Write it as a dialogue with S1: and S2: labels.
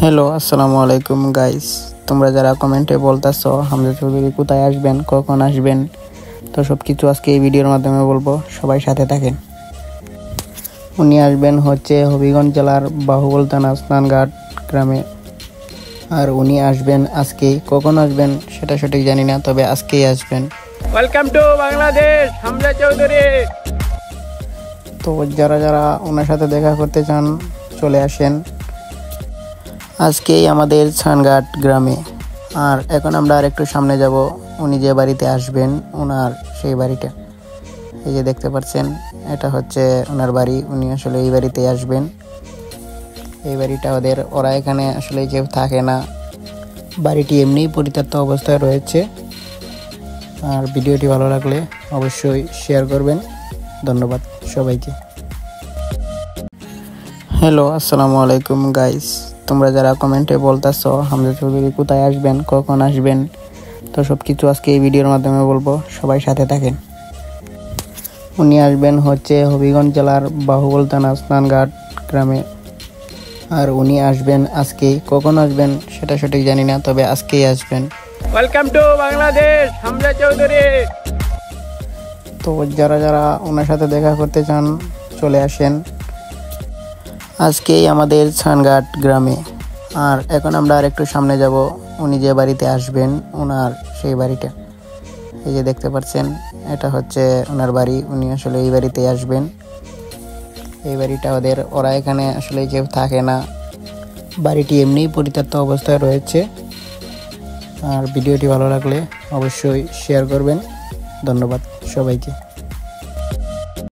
S1: Hello, আসসালামু আলাইকুম guys. তোমরা যারা কমেন্টে বলতেছো হামজা চৌধুরী কোথায় আসবেন, কখন আসবেন, তো সব কিছু আজকে এই ভিডিওর মাধ্যমে বলবো। সবাই সাথে থাকেন। উনি আসবেন হচ্ছে হবিগঞ্জ জেলার বাহুবল থানা স্নানঘাট গ্রামে। আর উনি আসবেন আজকেই। কখন আসবেন সেটা সঠিক জানি না, তবে আজকেই আসবেন।
S2: Welcome to Bangladesh, Hamza Chowdhury.
S1: তো যারা যারা ওনার সাথে দেখা করতে চান চলে আসেন আজকেই আমাদের স্নানঘাট গ্রামে। আর এখন আমরা আর একটু সামনে যাব, উনি যে বাড়িতে আসবেন ওনার সেই বাড়িটা এই যে দেখতে পাচ্ছেন, এটা হচ্ছে ওনার বাড়ি। উনি আসলে এই বাড়িতে আসবেন। এই বাড়িটা ওরা এখানে আসলে কেউ থাকে না, বাড়িটি এমনিই পরিত্যক্ত অবস্থায় রয়েছে। আর ভিডিওটি ভালো লাগলে অবশ্যই শেয়ার করবেন। ধন্যবাদ সবাইকে। হ্যালো, আসসালামু আলাইকুম গাইস। তোমরা যারা কমেন্টে বলতেছো হামজা চৌধুরী কোথায় আসবেন, কখন আসবেন, তো সব কিছু আজকে এই ভিডিওর মাধ্যমে বলবো। সবাই সাথে থাকেন। উনি আসবেন হচ্ছে হবিগঞ্জ জেলার বাহুবল থানা স্নানঘাট গ্রামে। আর উনি আসবেন আজকেই। কখন আসবেন সেটা সঠিক জানি না, তবে আজকেই আসবেন।
S2: Welcome to Bangladesh, Hamza Chowdhury.
S1: তো যারা যারা ওনার সাথে দেখা করতে চান চলে আসেন আজকেই আমাদের স্নানঘাট গ্রামে। আর এখন আমরা আর একটু সামনে যাব, উনি যে বাড়িতে আসবেন ওনার সেই বাড়িটা এই যে দেখতে পাচ্ছেন, এটা হচ্ছে ওনার বাড়ি। উনি আসলে এই বাড়িতে আসবেন। এই বাড়িটা ওরা এখানে আসলে কেউ থাকে না, বাড়িটি এমনিই পরিত্যক্ত অবস্থায় রয়েছে। আর ভিডিওটি ভালো লাগলে অবশ্যই শেয়ার করবেন। ধন্যবাদ সবাইকে।